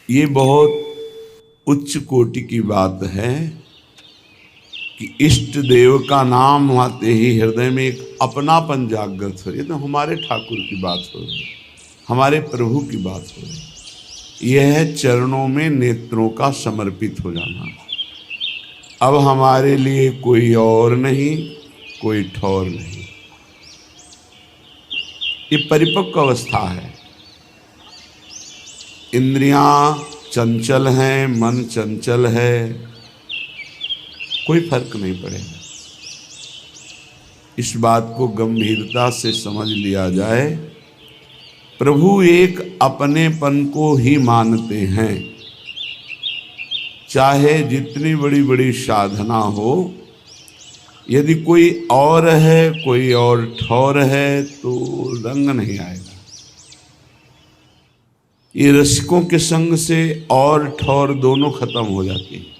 ये बहुत उच्च कोटि की बात है कि इष्ट देव का नाम आते ही हृदय में एक अपनापन जागृत हो। ये तो हमारे ठाकुर की बात हो रही, हमारे प्रभु की बात हो रही। यह है चरणों में नेत्रों का समर्पित हो जाना। अब हमारे लिए कोई और नहीं, कोई ठौर नहीं। ये परिपक्व अवस्था है। इंद्रियां चंचल हैं, मन चंचल है, कोई फर्क नहीं पड़ेगा। इस बात को गंभीरता से समझ लिया जाए। प्रभु एक अपनेपन को ही मानते हैं, चाहे जितनी बड़ी बड़ी साधना हो। यदि कोई और है, कोई और ठौर है, तो रंग नहीं आएगा। ये रसिकों के संग से और ठौर दोनों खत्म हो जाती है।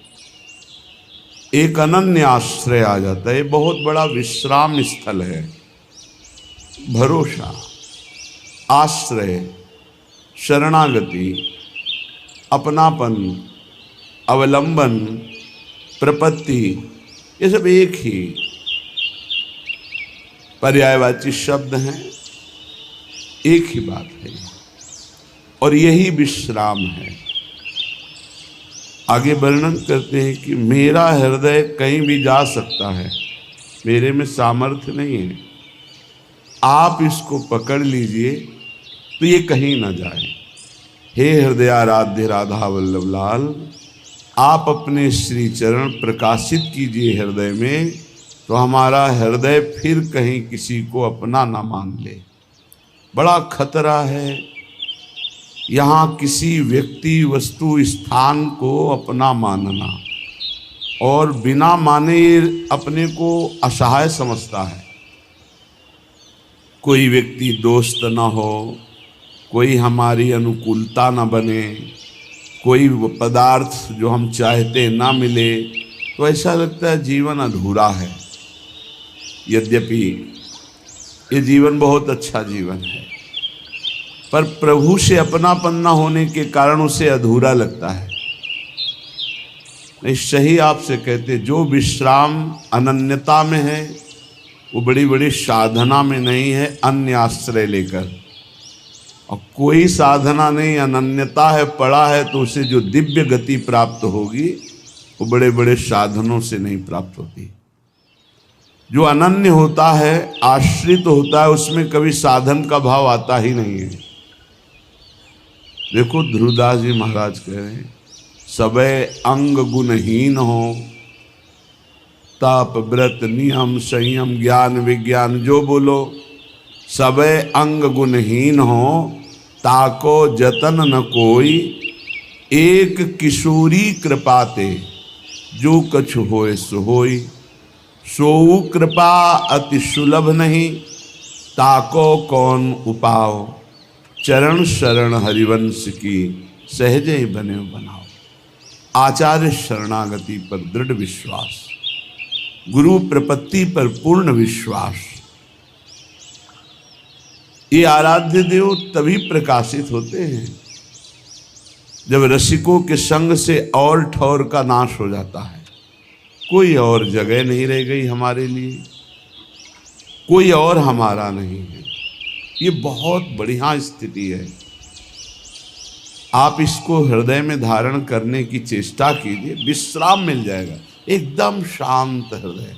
एक अनन्य आश्रय आ जाता है। ये बहुत बड़ा विश्राम स्थल है। भरोसा, आश्रय, शरणागति, अपनापन, अवलंबन, प्रपत्ति, ये सब एक ही पर्यायवाची शब्द हैं, एक ही बात है और यही विश्राम है। आगे वर्णन करते हैं कि मेरा हृदय कहीं भी जा सकता है, मेरे में सामर्थ्य नहीं है। आप इसको पकड़ लीजिए तो ये कहीं ना जाए। हे हृदयाराध्य राधा वल्लभ लाल, आप अपने श्री चरण प्रकाशित कीजिए हृदय में, तो हमारा हृदय फिर कहीं किसी को अपना ना मान ले। बड़ा खतरा है यहाँ किसी व्यक्ति, वस्तु, स्थान को अपना मानना, और बिना माने अपने को असहाय समझता है। कोई व्यक्ति दोस्त ना हो, कोई हमारी अनुकूलता ना बने, कोई पदार्थ जो हम चाहते ना मिले, तो ऐसा लगता है जीवन अधूरा है। यद्यपि ये जीवन बहुत अच्छा जीवन है, पर प्रभु से अपनापन न होने के कारण उसे अधूरा लगता है। निश्चय ही आपसे कहते, जो विश्राम अनन्यता में है वो बड़ी बड़ी साधना में नहीं है, अन्य आश्रय लेकर। और कोई साधना नहीं, अनन्यता है, पड़ा है, तो उसे जो दिव्य गति प्राप्त होगी वो बड़े बड़े साधनों से नहीं प्राप्त होती। जो अनन्य होता है, आश्रित होता है, उसमें कभी साधन का भाव आता ही नहीं है। देखो ध्रुवदास जी महाराज कह रहे हैं, सबे अंग गुणहीन हो, ताप व्रत नियम संयम ज्ञान विज्ञान जो बोलो, सबे अंग गुणहीन हो, ताको जतन न कोई, एक किशोरी कृपाते, जो कछु होए सो होई, सोऊ कृपा अति सुलभ नहीं, ताको कौन उपाओ, चरण शरण हरिवंश की, सहजे ही बने बनाओ। आचार्य शरणागति पर दृढ़ विश्वास, गुरु प्रपत्ति पर पूर्ण विश्वास, ये आराध्य देव तभी प्रकाशित होते हैं जब रसिकों के संग से और ठौर का नाश हो जाता है। कोई और जगह नहीं रह गई हमारे लिए, कोई और हमारा नहीं है। ये बहुत बढ़िया स्थिति है। आप इसको हृदय में धारण करने की चेष्टा कीजिए, विश्राम मिल जाएगा। एकदम शांत हृदय,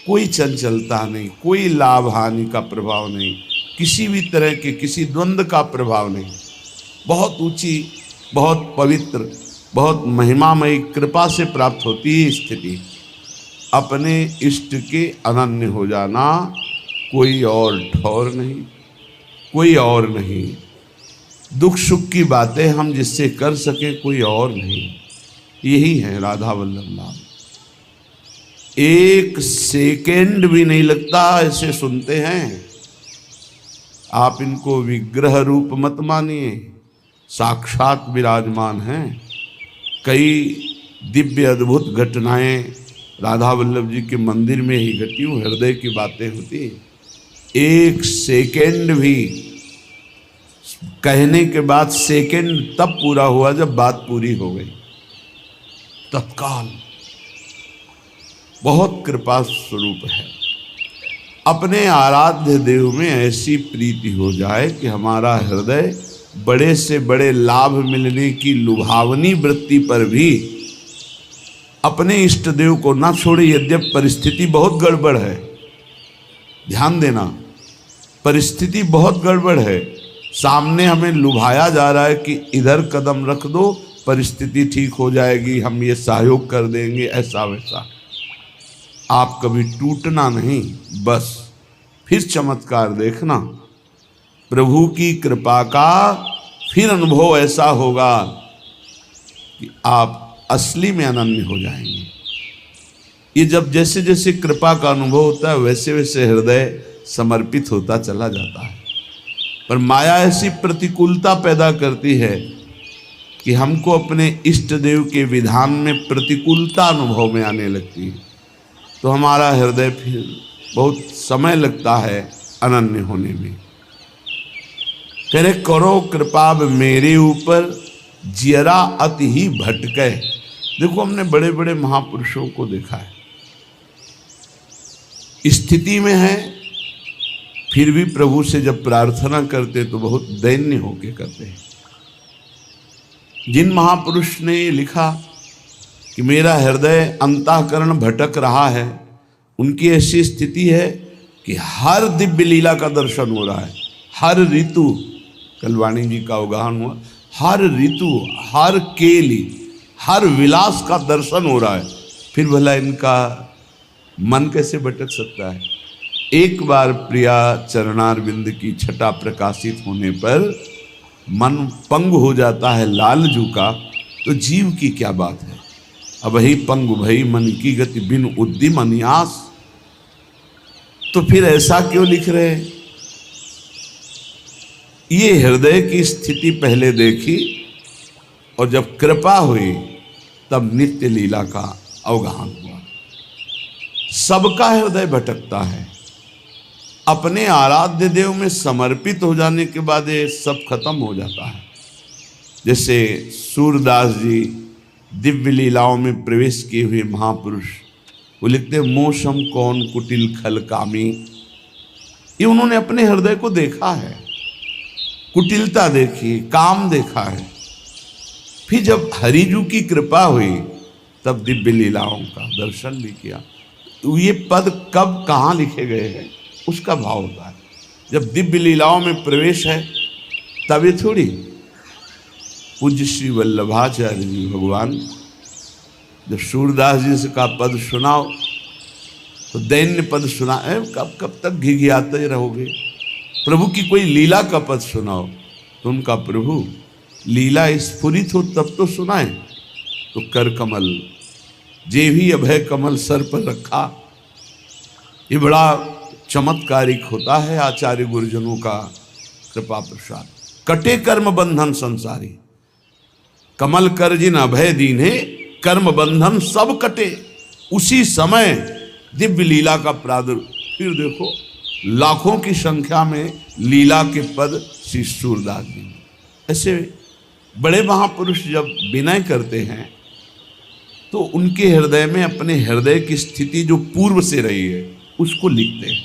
कोई चंचलता नहीं, कोई लाभ हानि का प्रभाव नहीं, किसी भी तरह के किसी द्वंद्व का प्रभाव नहीं। बहुत ऊंची, बहुत पवित्र, बहुत महिमामयी कृपा से प्राप्त होती है स्थिति। अपने इष्ट के अनन्य हो जाना, कोई और ठौर नहीं, कोई और नहीं। दुख सुख की बातें हम जिससे कर सके, कोई और नहीं। यही है राधा वल्लभ लाल। एक सेकेंड भी नहीं लगता ऐसे सुनते हैं। आप इनको विग्रह रूप मत मानिए, साक्षात विराजमान हैं। कई दिव्य अद्भुत घटनाएं राधा वल्लभ जी के मंदिर में ही घटी हुई, हृदय की बातें होती। एक सेकेंड भी कहने के बाद सेकंड तब पूरा हुआ जब बात पूरी हो गई, तत्काल। बहुत कृपा स्वरूप है। अपने आराध्य देव में ऐसी प्रीति हो जाए कि हमारा हृदय बड़े से बड़े लाभ मिलने की लुभावनी वृत्ति पर भी अपने इष्ट देव को ना छोड़े, यद्यप परिस्थिति बहुत गड़बड़ है। ध्यान देना, परिस्थिति बहुत गड़बड़ है। सामने हमें लुभाया जा रहा है कि इधर कदम रख दो, परिस्थिति ठीक हो जाएगी, हम ये सहयोग कर देंगे, ऐसा वैसा। आप कभी टूटना नहीं, बस फिर चमत्कार देखना। प्रभु की कृपा का फिर अनुभव ऐसा होगा कि आप असली में अनन्य हो जाएंगे। ये जब जैसे जैसे कृपा का अनुभव होता है वैसे वैसे हृदय समर्पित होता चला जाता है। पर माया ऐसी प्रतिकूलता पैदा करती है कि हमको अपने इष्ट देव के विधान में प्रतिकूलता अनुभव में आने लगती है, तो हमारा हृदय फिर बहुत समय लगता है अनन्य होने में। कह रहे करो कृपा मेरे ऊपर जियरा अति ही भटके। देखो, हमने बड़े बड़े महापुरुषों को देखा है, स्थिति में है फिर भी प्रभु से जब प्रार्थना करते तो बहुत दैन्य होके करते हैं। जिन महापुरुष ने ये लिखा कि मेरा हृदय अंतःकरण भटक रहा है, उनकी ऐसी स्थिति है कि हर दिव्य लीला का दर्शन हो रहा है, हर ऋतु, कल वाणी जी का अवगाहन हुआ, हर ऋतु, हर केली, हर विलास का दर्शन हो रहा है, फिर भला इनका मन कैसे भटक सकता है। एक बार प्रिया चरणारविंद की छटा प्रकाशित होने पर मन पंग हो जाता है लालजू का, तो जीव की क्या बात है। अब ही पंग भई मन की गति बिन उद्यम अन्यास। तो फिर ऐसा क्यों लिख रहे हैं। ये हृदय की स्थिति पहले देखी और जब कृपा हुई तब नित्य लीला का अवगाहन हुआ। सबका हृदय भटकता है, अपने आराध्य देव में समर्पित हो जाने के बाद ये सब खत्म हो जाता है। जैसे सूरदास जी दिव्य लीलाओं में प्रवेश किए हुए महापुरुष, वो लिखते मोशम कौन कुटिल खल कामी। ये उन्होंने अपने हृदय को देखा है, कुटिलता देखी, काम देखा है। फिर जब हरिजू की कृपा हुई तब दिव्य लीलाओं का दर्शन भी किया। तो ये पद कब कहाँ लिखे गए हैं उसका भाव होता है। जब दिव्य लीलाओं में प्रवेश है तब ये थोड़ी। पूज्य श्री वल्लभाचार्य जी भगवान जब सूरदास जी से का पद सुनाओ तो दैन्य पद सुना, कब तक घिघियाते रहोगे। प्रभु की कोई लीला का पद सुनाओ तो उनका प्रभु लीला स्फुरित हो तब तो सुनाए। तो कर कमल जे भी अभय कमल सर पर रखा, ये बड़ा चमत्कारिक होता है आचार्य गुरुजनों का कृपा प्रसाद। कटे कर्म बंधन संसारी, कमल कर जिन अभय दीन्हे, कर्म बंधन सब कटे। उसी समय दिव्य लीला का प्रादुर्भाव। फिर देखो लाखों की संख्या में लीला के पद श्री सूरदास जी। ऐसे बड़े महापुरुष जब विनय करते हैं तो उनके हृदय में अपने हृदय की स्थिति जो पूर्व से रही है उसको लिखते हैं।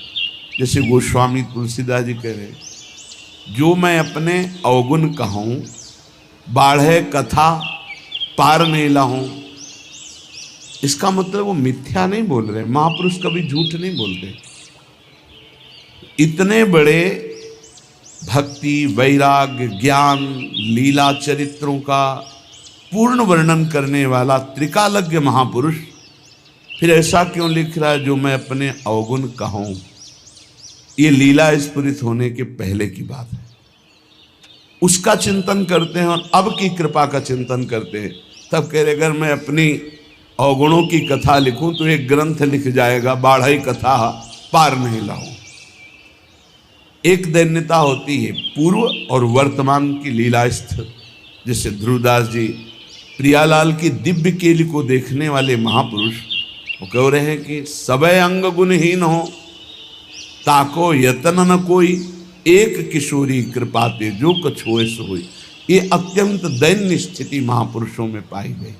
जैसे गोस्वामी तुलसीदास जी कह रहे, जो मैं अपने अवगुण कहूँ, बाढ़े कथा पार नहीं लाहूँ। इसका मतलब वो मिथ्या नहीं बोल रहे, महापुरुष कभी झूठ नहीं बोलते। इतने बड़े भक्ति, वैराग्य, ज्ञान, लीला चरित्रों का पूर्ण वर्णन करने वाला त्रिकालज्ञ महापुरुष फिर ऐसा क्यों लिख रहा है, जो मैं अपने अवगुण कहूँ। ये लीला स्फुरित होने के पहले की बात है, उसका चिंतन करते हैं और अब की कृपा का चिंतन करते हैं। तब कह रहे अगर मैं अपनी अवगुणों की कथा लिखूं तो एक ग्रंथ लिख जाएगा, बाढ़ई कथा पार नहीं लाऊं। एक दैन्यता होती है पूर्व और वर्तमान की लीलास्थ। जैसे ध्रुवदास जी प्रियालाल की दिव्य केली को देखने वाले महापुरुष, वो कह रहे हैं कि सबे अंग गुणहीन हो, ताको यतन न कोई, एक किशोरी कृपाते जो कछ होए सो होई। ये अत्यंत दैन्य स्थिति महापुरुषों में पाई गई।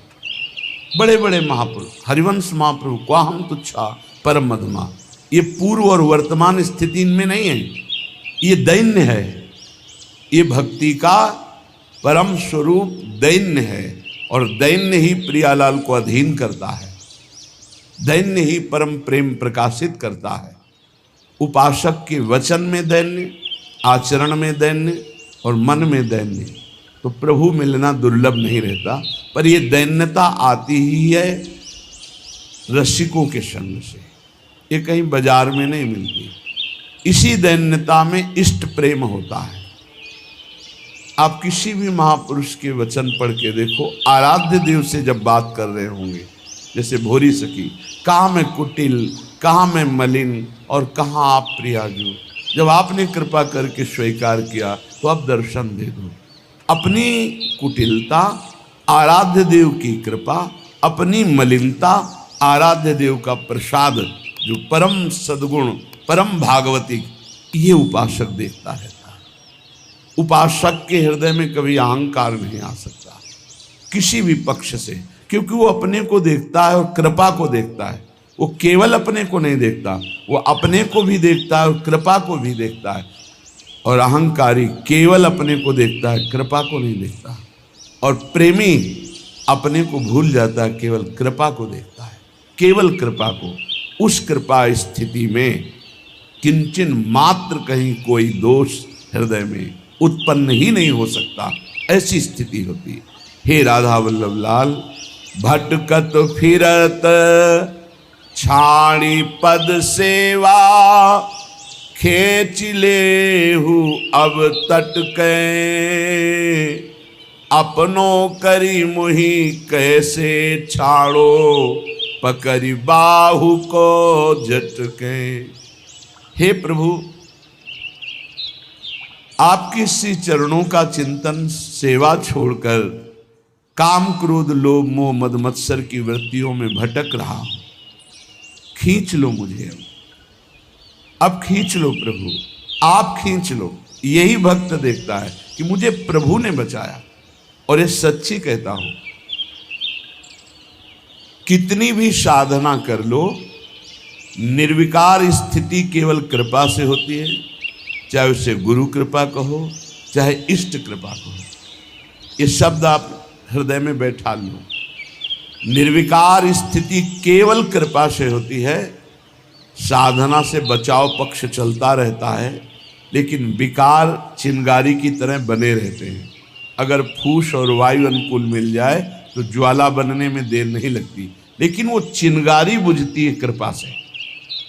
बड़े बड़े महापुरुष, हरिवंश महाप्रभु, क्वाहम तुच्छा परम मधुमा, ये पूर्व और वर्तमान स्थिति इनमें नहीं है, ये दैन्य है। ये भक्ति का परम स्वरूप दैन्य है, और दैन्य ही प्रियालाल को अधीन करता है, दैन्य ही परम प्रेम प्रकाशित करता है। उपासक के वचन में दैन्य, आचरण में दैन्य और मन में दैन्य, तो प्रभु मिलना दुर्लभ नहीं रहता। पर ये दैन्यता आती ही है रसिकों के संग से, ये कहीं बाजार में नहीं मिलती। इसी दैन्यता में इष्ट प्रेम होता है। आप किसी भी महापुरुष के वचन पढ़ के देखो, आराध्य देव से जब बात कर रहे होंगे, जैसे भोरी सखी, कहाँ मैं कुटिल, कहाँ मैं मलिन और कहाँ आप प्रियाजू, जब आपने कृपा करके स्वीकार किया तो अब दर्शन दे दो। अपनी कुटिलता, आराध्य देव की कृपा, अपनी मलिनता, आराध्य देव का प्रसाद, जो परम सद्गुण, परम भागवती, ये उपासक देखता रहता है। उपासक के हृदय में कभी अहंकार नहीं आ सकता किसी भी पक्ष से, क्योंकि वो अपने को देखता है और कृपा को देखता है। वो केवल अपने को नहीं देखता, वो अपने को भी देखता है और कृपा को भी देखता है। और अहंकारी केवल अपने को देखता है, कृपा को नहीं देखता। और प्रेमी अपने को भूल जाता है, केवल कृपा को देखता है, केवल कृपा को। उस कृपा स्थिति में किंचन मात्र कहीं कोई दोष हृदय में उत्पन्न ही नहीं हो सकता, ऐसी स्थिति होती है। हे राधा वल्लभ लाल, भटकत फिरत छाणी पद सेवा, खेच लेहु अब तटके, अपनो करी मुहि कैसे छाड़ो, पकड़ी बाहु को झटके। हे प्रभु, आपके श्री चरणों का चिंतन, सेवा छोड़कर काम क्रोध लोभ मोह मद मत्सर की वृत्तियों में भटक रहा हूं। खींच लो मुझे, अब खींच लो प्रभु, आप खींच लो। यही भक्त देखता है कि मुझे प्रभु ने बचाया, और ये सच्ची कहता हूं, कितनी भी साधना कर लो, निर्विकार स्थिति केवल कृपा से होती है। चाहे उसे गुरु कृपा कहो, चाहे इष्ट कृपा कहो, ये शब्द आप हृदय में बैठा लो। निर्विकार स्थिति केवल कृपा से होती है। साधना से बचाव पक्ष चलता रहता है, लेकिन विकार चिंगारी की तरह बने रहते हैं। अगर फूस और वायु अनुकूल मिल जाए तो ज्वाला बनने में देर नहीं लगती, लेकिन वो चिंगारी बुझती है कृपा से,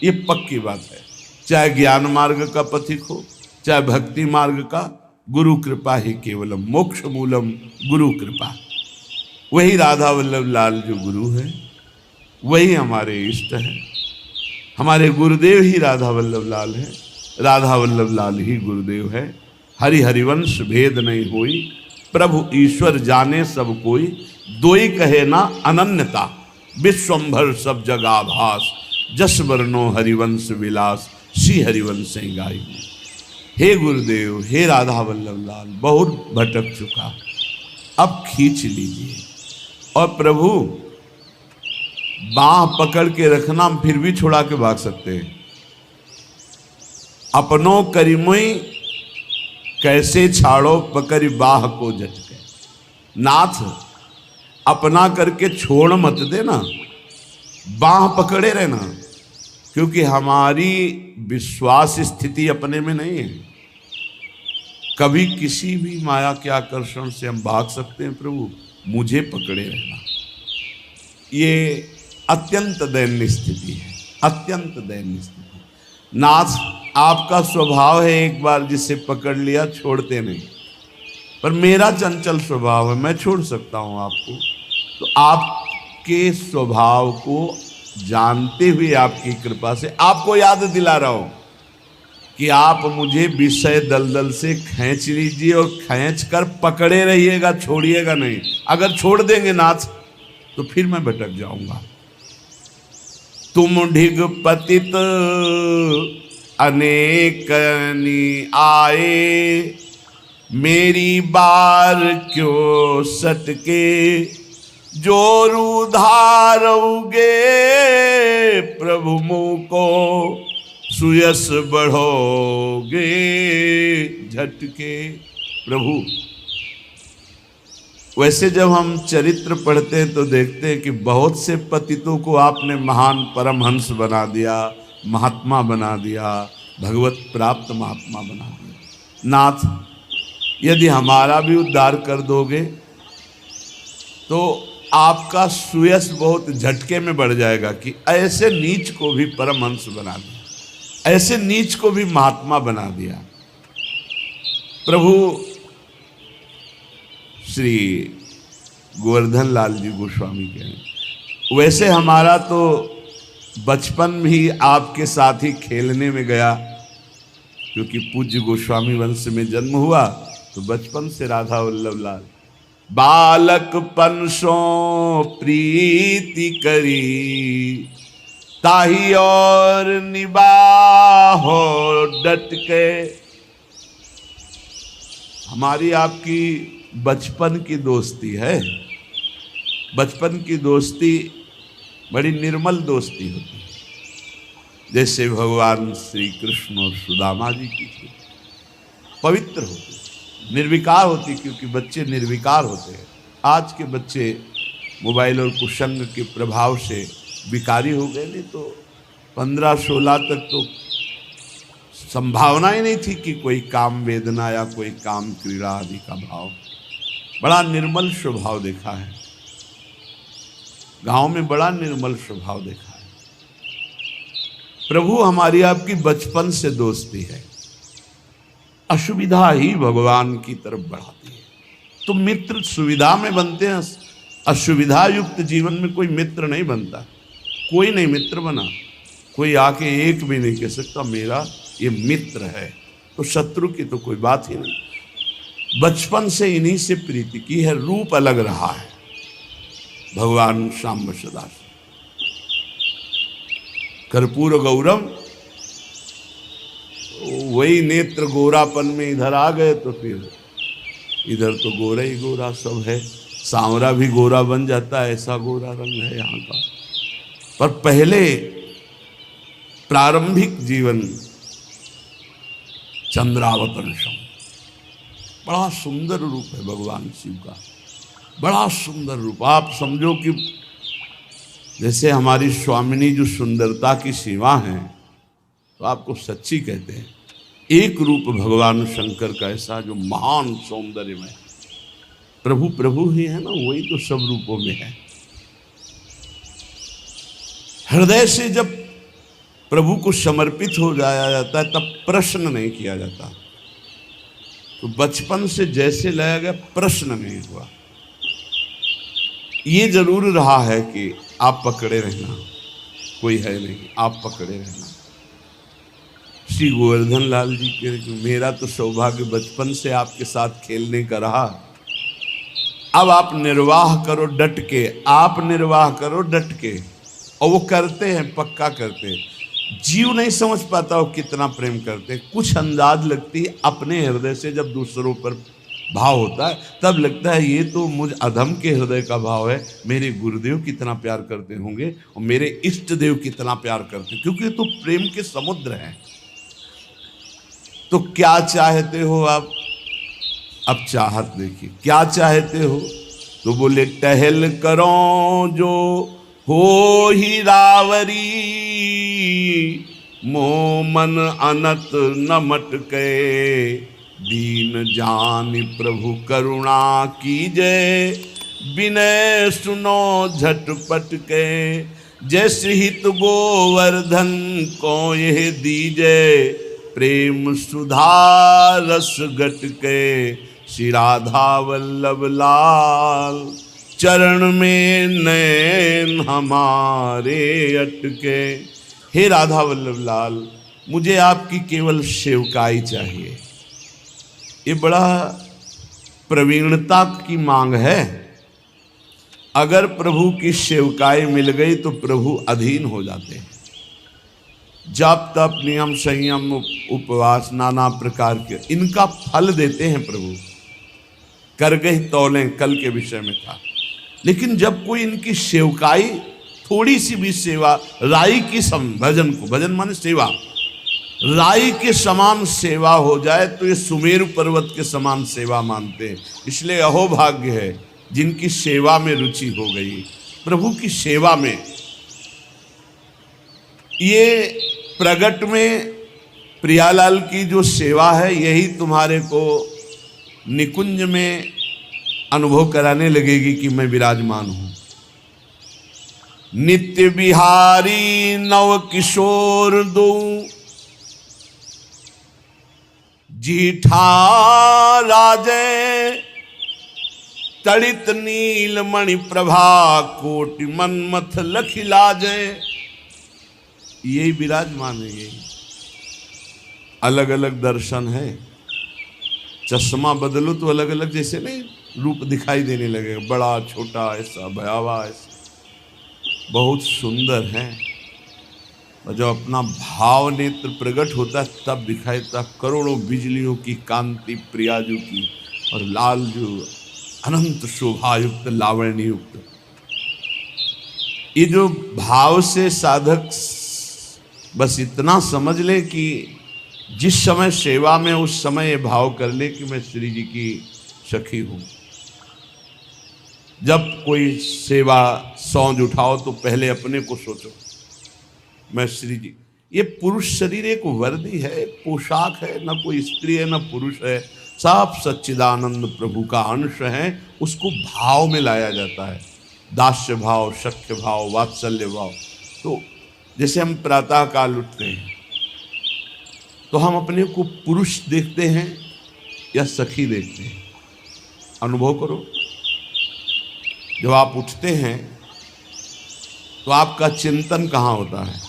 ये पक्की बात है। चाहे ज्ञान मार्ग का पथिक हो, चाहे भक्ति मार्ग का, गुरु कृपा ही केवलम मोक्ष मूलम, गुरु कृपा। वही राधा वल्लभ लाल जो गुरु है, वही हमारे इष्ट है। हमारे गुरुदेव ही राधा वल्लभ लाल है, राधा वल्लभ लाल ही गुरुदेव है। हरि हरिवंश भेद नहीं होई, प्रभु ईश्वर जाने सब कोई, दोई कहे ना अनन्यता, विश्वंभर सब जगा भास, जस वर्णो हरिवंश विलास, श्री हरिवंश गाई। हे गुरुदेव, हे राधा वल्लभ लाल, बहुत भटक चुका, अब खींच लीजिए। और प्रभु बाह पकड़ के रखना, फिर भी छुड़ा के भाग सकते हैं। अपनों करीमुई कैसे छाड़ो, पकड़ी बाह को झटके। नाथ अपना करके छोड़ मत देना, बाह पकड़े रहना, क्योंकि हमारी विश्वास स्थिति अपने में नहीं है। कभी किसी भी माया के आकर्षण से हम भाग सकते हैं। प्रभु मुझे पकड़े रहना, ये अत्यंत दयनीय स्थिति है, अत्यंत दयनीय स्थिति। नाथ आपका स्वभाव है, एक बार जिसे पकड़ लिया छोड़ते नहीं, पर मेरा चंचल स्वभाव है, मैं छोड़ सकता हूं आपको। तो आपके स्वभाव को जानते हुए आपकी कृपा से आपको याद दिला रहा हूं कि आप मुझे विषय दलदल से खींच लीजिए और खींच कर पकड़े रहिएगा, छोड़िएगा नहीं। अगर छोड़ देंगे नाथ तो फिर मैं भटक जाऊंगा। तुम ढिग पतित अनेकनी आए, मेरी बार क्यों सटके, जोरू धारोगे प्रभु मुँह को, सुयस बढ़ोगे झटके। प्रभु, वैसे जब हम चरित्र पढ़ते हैं तो देखते हैं कि बहुत से पतितों को आपने महान परमहंस बना दिया, महात्मा बना दिया, भगवत प्राप्त महात्मा बना दिया। नाथ, यदि हमारा भी उद्धार कर दोगे तो आपका सुयश बहुत झटके में बढ़ जाएगा कि ऐसे नीच को भी परमहंस बना दिया, ऐसे नीच को भी महात्मा बना दिया। प्रभु श्री गोवर्धन लाल जी गोस्वामी के हैं, वैसे हमारा तो बचपन भी आपके साथ ही खेलने में गया, क्योंकि पूज्य गोस्वामी वंश में जन्म हुआ तो बचपन से राधा वल्लभ लाल बालक पनसों प्रीति करी, ताही और निबाहो डट के। हमारी आपकी बचपन की दोस्ती है। बचपन की दोस्ती बड़ी निर्मल दोस्ती होती है, जैसे भगवान श्री कृष्ण और सुदामा जी की थी। पवित्र होती, निर्विकार होती, क्योंकि बच्चे निर्विकार होते हैं। आज के बच्चे मोबाइल और कुसंग के प्रभाव से विकारी हो गए, नहीं तो 15-16 तक तो संभावना ही नहीं थी कि कोई काम वेदना या कोई काम क्रीड़ा आदि का भाव। बड़ा निर्मल स्वभाव देखा है गांव में, बड़ा निर्मल स्वभाव देखा है। प्रभु, हमारी आपकी बचपन से दोस्ती है। असुविधा ही भगवान की तरफ बढ़ाती है। तो मित्र सुविधा में बनते हैं, असुविधा युक्त जीवन में कोई मित्र नहीं बनता। कोई नहीं मित्र बना, कोई आके एक भी नहीं कह सकता मेरा ये मित्र है। तो शत्रु की तो कोई बात ही नहीं। बचपन से इन्हीं से प्रीति की है। रूप अलग रहा है भगवान श्याम सदा से। कर्पूर गौरम, वही नेत्र गोरापन में इधर आ गए तो फिर इधर तो गोरा ही गोरा सब है। सांवरा भी गोरा बन जाता है, ऐसा गोरा रंग है यहाँ का। पर पहले प्रारंभिक जीवन चंद्रावतंशम, बड़ा सुंदर रूप है भगवान शिव का, बड़ा सुंदर रूप। आप समझो कि जैसे हमारी स्वामिनी जो सुंदरता की सीमा है, तो आपको सच्ची कहते हैं। एक रूप भगवान शंकर का ऐसा जो महान सौंदर्य में प्रभु प्रभु ही है ना, वही तो सब रूपों में है। हृदय से जब प्रभु को समर्पित हो जाया जाता है तब प्रश्न नहीं किया जाता। तो बचपन से जैसे लाया गया प्रश्न नहीं हुआ। ये जरूर रहा है कि आप पकड़े रहना, कोई है नहीं, आप पकड़े रहना। श्री गोवर्धन लाल जी के मेरा तो सौभाग्य बचपन से आपके साथ खेलने का रहा। अब आप निर्वाह करो डट के, आप निर्वाह करो डट के, और वो करते हैं, पक्का करते हैं। जीव नहीं समझ पाता वो कितना प्रेम करते हैं। कुछ अंदाज लगती है अपने हृदय से, जब दूसरों पर भाव होता है तब लगता है ये तो मुझ अधम के हृदय का भाव है। मेरे गुरुदेव कितना प्यार करते होंगे और मेरे इष्ट देव कितना प्यार करते, क्योंकि तो प्रेम के समुद्र हैं। तो क्या चाहते हो आप? अब चाहत देखिए, क्या चाहते हो? तो बोले टहल करो जो हो ही रावरी, मोह मन अनत न मटके, दीन जान प्रभु करुणा कीजय, विनय सुनो झटपट के, जैसे हित गोवर्धन को यह दीजय, प्रेम सुधा रस गट के, श्री राधा वल्लभ लाल, चरण में नैन हमारे अटके। हे राधा वल्लभ लाल, मुझे आपकी केवल सेवकाई चाहिए। ये बड़ा प्रवीणता की मांग है। अगर प्रभु की सेवकाई मिल गई तो प्रभु अधीन हो जाते हैं। जप तप नियम संयम उपवास नाना प्रकार के, इनका फल देते हैं प्रभु। कर गए तौलें, कल के विषय में था। लेकिन जब कोई इनकी सेवकाई, थोड़ी सी भी सेवा, राई की सम, भजन को, भजन माने सेवा, राई के समान सेवा हो जाए तो ये सुमेरु पर्वत के समान सेवा मानते हैं। इसलिए अहोभाग्य है जिनकी सेवा में रुचि हो गई, प्रभु की सेवा में। ये प्रगट में प्रियालाल की जो सेवा है, यही तुम्हारे को निकुंज में अनुभव कराने लगेगी कि मैं विराजमान हूं। नित्य बिहारी नव किशोर दो, जीठा राजे तड़ित नील मणि प्रभा, कोटि मनमथ लखिलाजे। यही विराजमान है। यही अलग अलग दर्शन है। चश्मा बदलो तो अलग अलग जैसे नहीं रूप दिखाई देने लगेगा, बड़ा छोटा, ऐसा भयावह, ऐसा बहुत सुंदर है। और जब अपना भाव नेत्र प्रकट होता है तब दिखाई देता करोड़ों बिजलियों की कांति प्रियाजू की, और लाल जो अनंत शोभायुक्त लावण्य युक्त। ये जो भाव से साधक बस इतना समझ ले कि जिस समय सेवा में उस समय ये भाव कर ले कि मैं श्री जी की सखी हूं। जब कोई सेवा सौंज उठाओ तो पहले अपने को सोचो, मैं श्री जी। ये पुरुष शरीर एक वर्दी है, एक पोशाक है, न कोई स्त्री है न पुरुष है, सब सच्चिदानंद प्रभु का अंश है। उसको भाव में लाया जाता है, दास्य भाव, सख्य भाव, वात्सल्य भाव। तो जैसे हम प्रातः काल उठते हैं तो हम अपने को पुरुष देखते हैं या सखी देखते हैं? अनुभव करो। जब आप उठते हैं तो आपका चिंतन कहाँ होता है?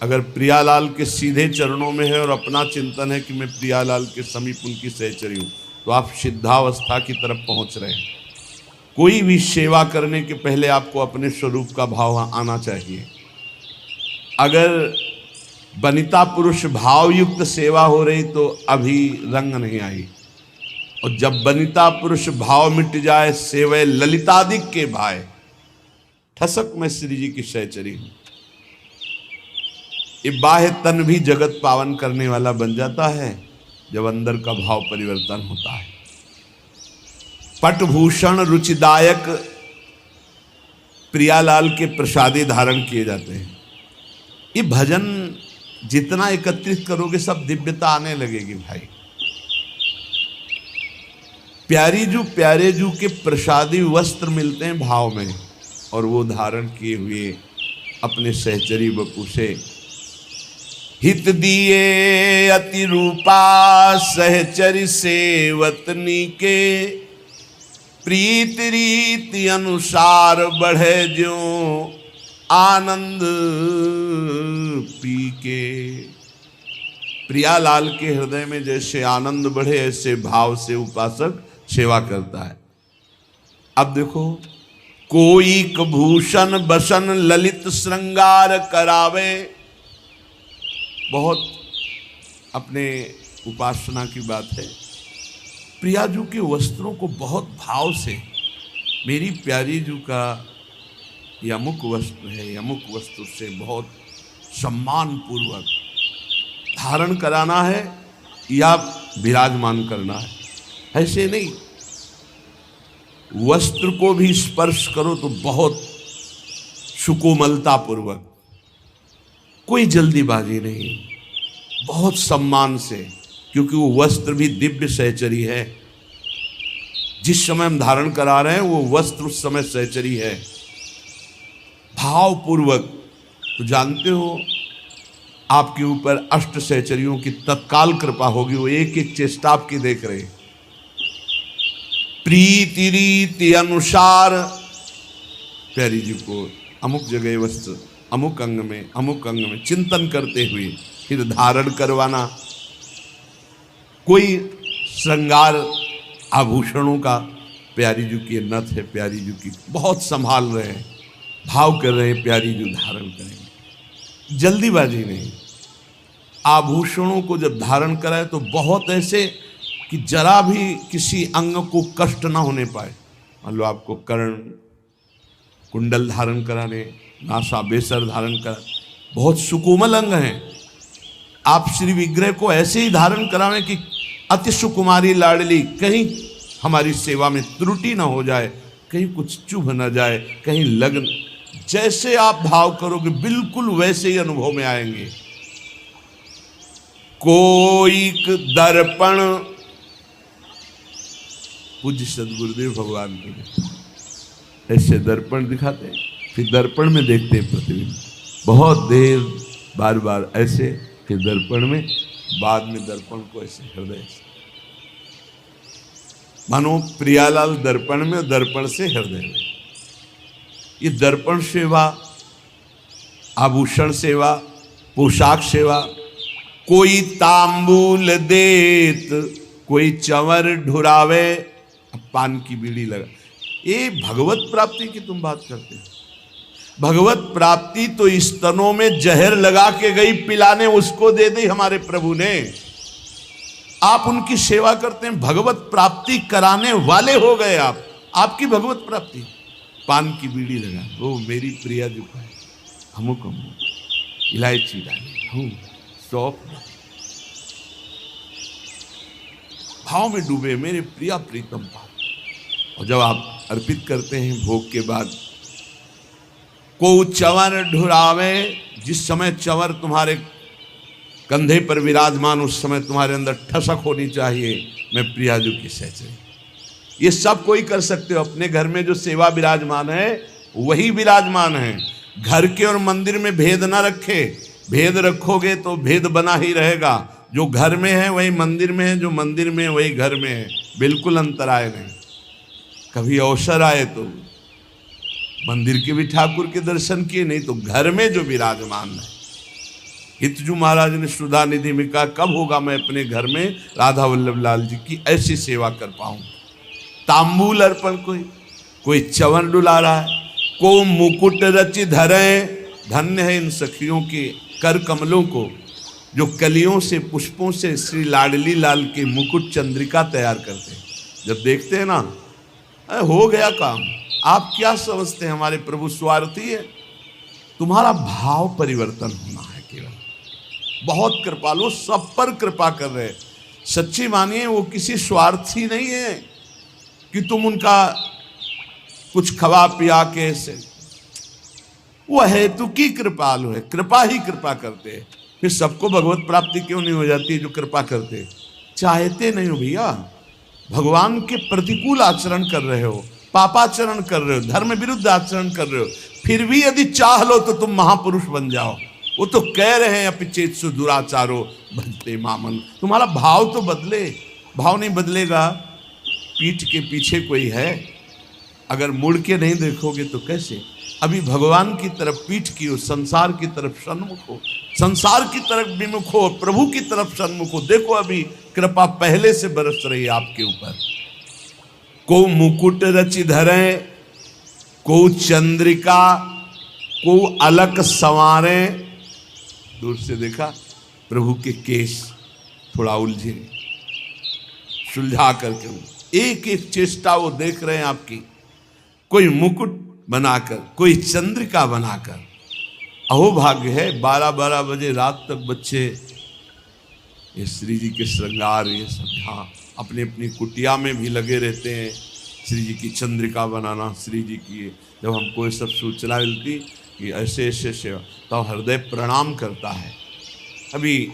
अगर प्रियालाल के सीधे चरणों में है और अपना चिंतन है कि मैं प्रियालाल के समीप उनकी सहचरी हूँ, तो आप सिद्धावस्था की तरफ पहुँच रहे हैं। कोई भी सेवा करने के पहले आपको अपने स्वरूप का भाव आना चाहिए। अगर वनिता पुरुष भावयुक्त सेवा हो रही तो अभी रंग नहीं आई, और जब वनिता पुरुष भाव मिट जाए, सेवै ललितादिक के भाई, ठसक मैं श्री जी की सहचरी हूं। ये बाह्य तन भी जगत पावन करने वाला बन जाता है जब अंदर का भाव परिवर्तन होता है। पटभूषण रुचिदायक प्रियालाल के प्रसादी धारण किए जाते हैं। ये भजन जितना एकत्रित करोगे सब दिव्यता आने लगेगी भाई। प्यारे जू के प्रसादी वस्त्र मिलते हैं भाव में, और वो धारण किए हुए अपने सहचरी बपू से हित दिए अति रूपा, सहचरी सेवतनी के प्रीत रीति अनुसार बढ़े ज्यों आनंद पी के। प्रियालाल के हृदय में जैसे आनंद बढ़े, ऐसे भाव से उपासक सेवा करता है। अब देखो, कोई भूषण बसन ललित श्रृंगार करावे। बहुत अपने उपासना की बात है। प्रियाजू के वस्त्रों को बहुत भाव से, मेरी प्यारी जू का ये अमुक वस्त्र है, अमुक वस्त्र से बहुत सम्मान पूर्वक धारण कराना है या विराजमान करना है। ऐसे नहीं, वस्त्र को भी स्पर्श करो तो बहुत सुकोमलता पूर्वक, कोई जल्दीबाजी नहीं, बहुत सम्मान से, क्योंकि वो वस्त्र भी दिव्य सहचरी है। जिस समय हम धारण करा रहे हैं वो वस्त्र उस समय सहचरी है, भावपूर्वक। तो जानते हो आपके ऊपर अष्ट सहचरियों की तत्काल कृपा होगी, वो एक एक चेष्टा आपकी देख रहे। प्रीति रीति अनुसार प्यारी जी को अमुक जगह वस्त्र, अमुक अंग में चिंतन करते हुए फिर धारण करवाना। कोई श्रृंगार आभूषणों का, प्यारी जी की नथ है, प्यारी जी की बहुत संभाल रहे हैं, भाव कर रहे हैं, प्यारी जी धारण करेंगे। जल्दीबाजी नहीं, आभूषणों को जब धारण कराए तो बहुत ऐसे कि जरा भी किसी अंग को कष्ट ना होने पाए। मान लो आपको कर्ण कुंडल धारण कराने, नासा बेसर धारण करा, बहुत सुकोमल अंग हैं, आप श्री विग्रह को ऐसे ही धारण करावें कि अति सुकुमारी लाडली, कहीं हमारी सेवा में त्रुटि ना हो जाए, कहीं कुछ चुभ ना जाए, कहीं लग्न, जैसे आप भाव करोगे बिल्कुल वैसे ही अनुभव में आएंगे। कोई दर्पण, पूज्य सदगुरुदेव भगवान के ऐसे दर्पण दिखाते हैं, फिर दर्पण में देखते हैं प्रतिबिंब, बहुत देर बार बार ऐसे, फिर दर्पण में, बाद में दर्पण को ऐसे हृदय से, मानो प्रियालाल दर्पण में, दर्पण से हृदय में। ये दर्पण सेवा, आभूषण सेवा, पोशाक सेवा, कोई तांबूल देत, कोई चंवर ढुरावे, पान की बीड़ी लगा, ये भगवत प्राप्ति की तुम बात करते हो। भगवत प्राप्ति तो स्तनों में जहर लगा के गई पिलाने, उसको दे दी हमारे प्रभु ने। आप उनकी सेवा करते हैं, भगवत प्राप्ति कराने वाले हो गए आप, आपकी भगवत प्राप्ति। पान की बीड़ी लगा, वो मेरी प्रिया जो है, अमुक अमुक इलायची डाली, हूँ सौंफ, भाव में डूबे मेरे प्रिया प्रीतम पान। और जब आप अर्पित करते हैं भोग के बाद, को चंवर ढुरावे, जिस समय चंवर तुम्हारे कंधे पर विराजमान, उस समय तुम्हारे अंदर ठसक होनी चाहिए, मैं प्रियाजू की सहचरी। ये सब कोई कर सकते हो, अपने घर में जो सेवा विराजमान है वही विराजमान है। घर के और मंदिर में भेद ना रखे, भेद रखोगे तो भेद बना ही रहेगा। जो घर में है वही मंदिर में है, जो मंदिर में है वही घर में है, बिल्कुल अंतराय नहीं। कभी अवसर आए तो मंदिर के भी ठाकुर के दर्शन किए, नहीं तो घर में जो विराजमान है। हितजू महाराज ने सुधा निधि में कहा, कब होगा मैं अपने घर में राधा वल्लभ लाल जी की ऐसी सेवा कर पाऊं। तांबूल अर्पण, कोई चंवर डुला रहा है, को मुकुट रचि धरे, धन्य है इन सखियों के कर कमलों को जो कलियों से, पुष्पों से श्री लाडली लाल के मुकुट चंद्रिका तैयार करते हैं। जब देखते हैं ना, हो गया काम। आप क्या समझते हैं हमारे प्रभु स्वार्थी है? तुम्हारा भाव परिवर्तन होना है केवल। बहुत कृपालु, सब पर कृपा कर रहे हैं। सच्ची मानिए वो किसी स्वार्थी नहीं है कि तुम उनका कुछ खवा पिया के ऐसे, वो हेतु की कृपालु है, कृपा ही कृपा करते हैं। फिर सबको भगवत प्राप्ति क्यों नहीं हो जाती है जो कृपा करते? चाहते नहीं हो भैया, भगवान के प्रतिकूल आचरण कर रहे हो, पापाचरण कर रहे हो, धर्म विरुद्ध आचरण कर रहे हो, फिर भी यदि चाह लो तो तुम महापुरुष बन जाओ। वो तो कह रहे हैं अपिचेत्सु दुराचारो भजते मामन। तुम्हारा भाव तो बदले, भाव नहीं बदलेगा, पीठ के पीछे कोई है, अगर मुड़ के नहीं देखोगे तो कैसे? अभी भगवान की तरफ पीठ की हो, संसार की तरफ सन्मुख हो, संसार की तरफ विमुख हो, प्रभु की तरफ सन्मुख हो। देखो अभी कृपा पहले से बरस रही है आपके ऊपर। को मुकुट रचि धरे, को चंद्रिका, को अलक संवारे। दूर से देखा प्रभु के केश थोड़ा उलझे, सुलझा करके एक एक चेष्टा वो देख रहे हैं आपकी। कोई मुकुट बनाकर, कोई चंद्रिका बनाकर। अहो भाग्य है, 12-12 बजे रात तक बच्चे ये श्री जी के श्रृंगार, ये सब यहाँ अपनी अपनी कुटिया में भी लगे रहते हैं, श्री जी की चंद्रिका बनाना, श्री जी की। जब हमको ये सब सूचना मिलती कि ऐसे ऐसे सेवा, तो हृदय प्रणाम करता है। अभी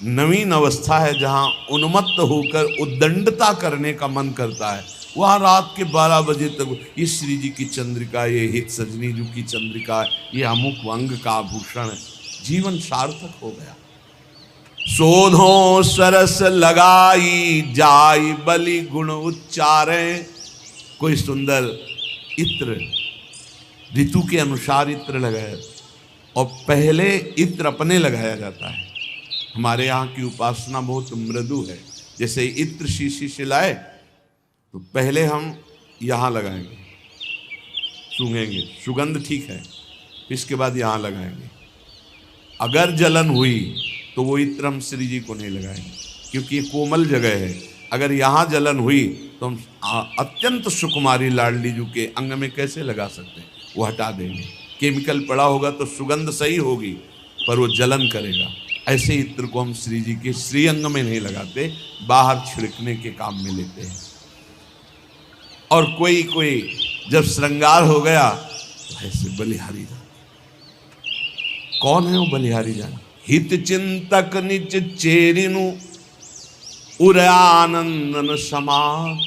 नवीन अवस्था है जहाँ उन्मत्त होकर उद्दंडता करने का मन करता है, वहाँ रात के 12 बजे तक ये श्री जी की चंद्रिका, ये हित सजनी जी की चंद्रिका, ये अमुक अंग का आभूषण, जीवन सार्थक हो गया। शोधों सरस लगाई जाई बलि गुण उच्चारे। कोई सुंदर इत्र, ऋतु के अनुसार इत्र लगाया, और पहले इत्र अपने लगाया जाता है। हमारे यहाँ की उपासना बहुत मृदु है। जैसे इत्र शीशी से लाए तो पहले हम यहाँ लगाएंगे, सूंघेंगे, सुगंध ठीक है, इसके बाद यहाँ लगाएंगे। अगर जलन हुई तो वो इत्र हम श्री जी को नहीं लगाएंगे, क्योंकि ये कोमल जगह है। अगर यहाँ जलन हुई तो हम अत्यंत सुकुमारी लाडली जी के अंग में कैसे लगा सकते हैं, वो हटा देंगे। केमिकल पड़ा होगा तो सुगंध सही होगी, पर वो जलन करेगा। ऐसे इत्र को हम श्री जी के श्री अंग में नहीं लगाते, बाहर छिड़कने के काम में लेते हैं। और कोई कोई जब श्रृंगार हो गया तो ऐसे बलिहारी जान। कौन है वो बलिहारी जान? हित चिंतक निज चेरिनु उर आनंदन समाज,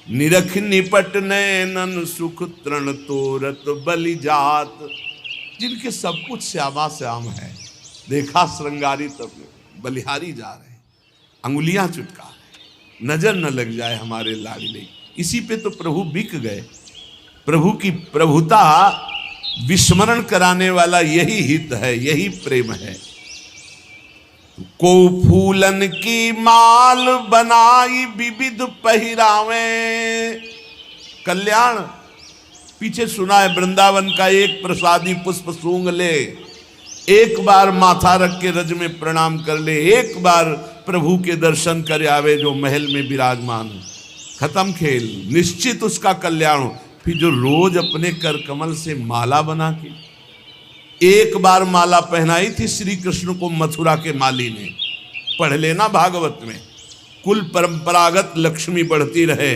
निरख निपट नैनन सुख तृण तोरत बलि जात। जिनके सब कुछ श्यामा श्याम है, देखा श्रृंगारी तब बलिहारी जा रहे, अंगुलियां चुटका रहे, नजर न लग जाए हमारे लाडले। इसी पे तो प्रभु बिक गए। प्रभु की प्रभुता विस्मरण कराने वाला यही हित है, यही प्रेम है। को फूलन की माल बनाई विविध पहिरावे। कल्याण पीछे सुना है, वृंदावन का एक प्रसादी पुष्प सूंघ ले, एक बार माथा रख के रज में प्रणाम कर ले, एक बार प्रभु के दर्शन कर आवे जो महल में विराजमान है, खत्म खेल, निश्चित उसका कल्याण हो। फिर जो रोज अपने कर कमल से माला बना के, एक बार माला पहनाई थी श्री कृष्ण को मथुरा के माली ने, पढ़ लेना भागवत में, कुल परंपरागत लक्ष्मी बढ़ती रहे,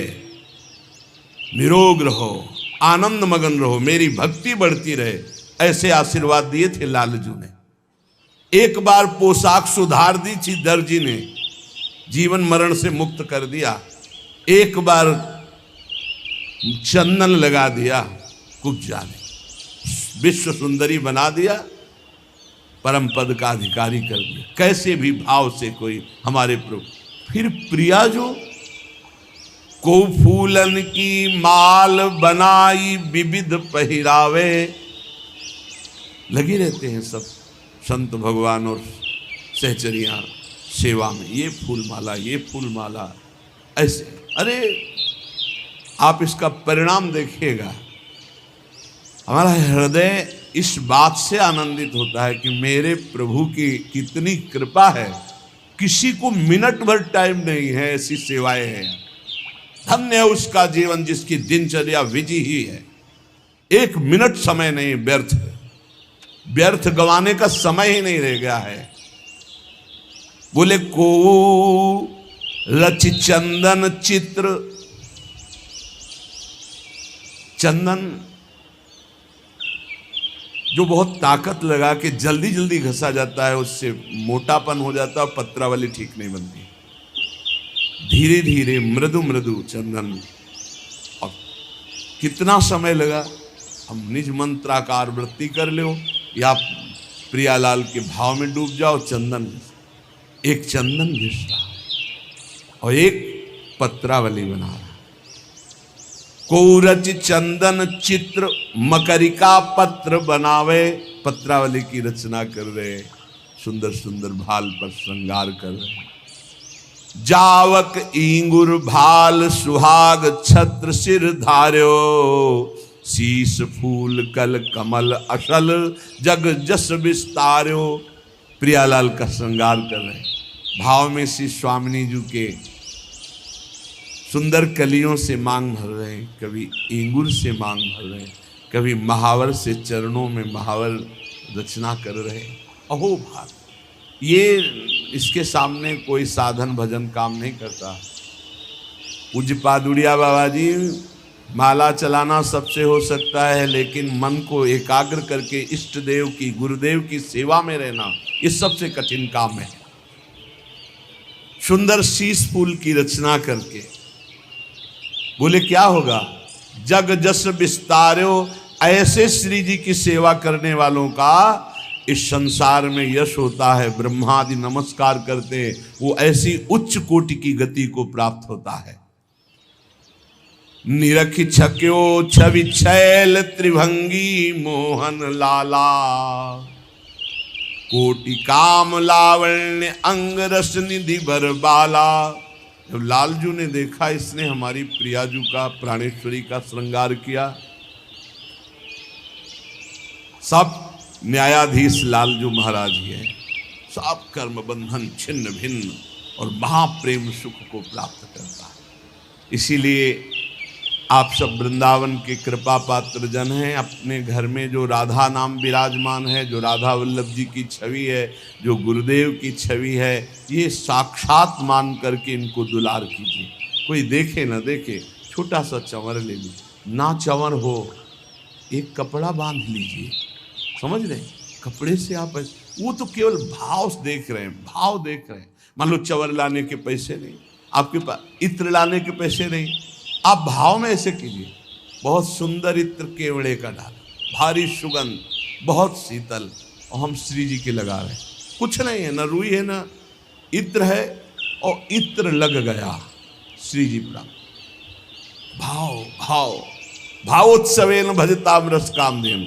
निरोग रहो, आनंद मगन रहो, मेरी भक्ति बढ़ती रहे, ऐसे आशीर्वाद दिए थे लालजू ने। एक बार पोशाक सुधार दी थी दर्जी ने, जीवन मरण से मुक्त कर दिया। एक बार चंदन लगा दिया, कुछ जाने विश्व सुंदरी बना दिया, परम पद का अधिकारी कर दिया। कैसे भी भाव से कोई हमारे प्रभु। फिर प्रिया जो को फूलन की माल बनाई विविध पहिरावे, लगे रहते हैं सब संत भगवान और सहचरियां सेवा में, ये फूल माला, ये फूल माला, ऐसे। अरे आप इसका परिणाम देखिएगा, हमारा हृदय इस बात से आनंदित होता है कि मेरे प्रभु की कितनी कृपा है, किसी को मिनट भर टाइम नहीं है, ऐसी सेवाएं हैं। धन्य है उसका जीवन जिसकी दिनचर्या विधि ही है, एक मिनट समय नहीं व्यर्थ गंवाने का समय ही नहीं रह गया है। बोले को रच चंदन चित्र, चंदन जो बहुत ताकत लगा के जल्दी जल्दी घसा जाता है, उससे मोटापन हो जाता है, पत्रावली ठीक नहीं बनती। धीरे धीरे मृदु मृदु चंदन, और कितना समय लगा। हम निज मंत्राकार वृत्ति कर लो या प्रियालाल के भाव में डूब जाओ। चंदन, एक चंदन घिस रहा है और एक पत्रावली बना रहा। कोरच चंदन चित्र मकरिका पत्र बनावे, पत्रावली की रचना कर रहे, सुंदर सुंदर भाल पर श्रृंगार कर रहे। जावक इंगुर भाल सुहाग छत्र सिर धार्यो, शीश फूल कल कमल असल जग जस विस्तार्यो। प्रियालाल का श्रृंगार कर रहे, भाव में श्री स्वामिनी जी के सुंदर कलियों से मांग भर रहे हैं, कभी इंगुर से मांग भर रहे हैं, कभी महावर से चरणों में महावर रचना कर रहे हैं। अहो भाग, ये इसके सामने कोई साधन भजन काम नहीं करता। पूज्य पादुड़िया बाबा जी, माला चलाना सबसे हो सकता है, लेकिन मन को एकाग्र करके इष्ट देव की, गुरुदेव की सेवा में रहना, ये सबसे कठिन काम है। सुंदर शीश फूल की रचना करके बोले क्या होगा, जग जस विस्तार्यो। ऐसे श्री जी की सेवा करने वालों का इस संसार में यश होता है, ब्रह्मादि नमस्कार करते हैं, वो ऐसी उच्च कोटि की गति को प्राप्त होता है। निरखि छक्यो छवि छैल त्रिभंगी मोहन लाला, कोटि काम लावण्य अंग रस निधि भर बाला। जब लालजू ने देखा इसने हमारी प्रियाजू का, प्राणेश्वरी का श्रृंगार किया, सब न्यायाधीश लालजू महाराज ही है, सब कर्म बंधन छिन्न भिन्न और महाप्रेम सुख को प्राप्त करता है। इसीलिए आप सब वृंदावन के कृपा पात्र जन हैं। अपने घर में जो राधा नाम विराजमान है, जो राधा वल्लभ जी की छवि है, जो गुरुदेव की छवि है, ये साक्षात मान करके इनको दुलार कीजिए। कोई देखे ना देखे, छोटा सा चंवर ले लीजिए, ना चंवर हो एक कपड़ा बांध लीजिए। समझ रहे, कपड़े से आप, वो तो केवल भाव देख रहे हैं, भाव देख रहे हैं। मान लो चंवर लाने के पैसे नहीं आपके पास, इत्र लाने के पैसे नहीं, आप भाव में ऐसे कीजिए, बहुत सुंदर इत्र केवड़े का डाल, भारी सुगंध, बहुत शीतल, और हम श्री जी के लगा रहे हैं। कुछ नहीं है, न रुई है न इत्र है, और इत्र लग गया, श्री जी प्राप्त। भाव भाव भावोत्सवेन भजताम रस कामधेनु।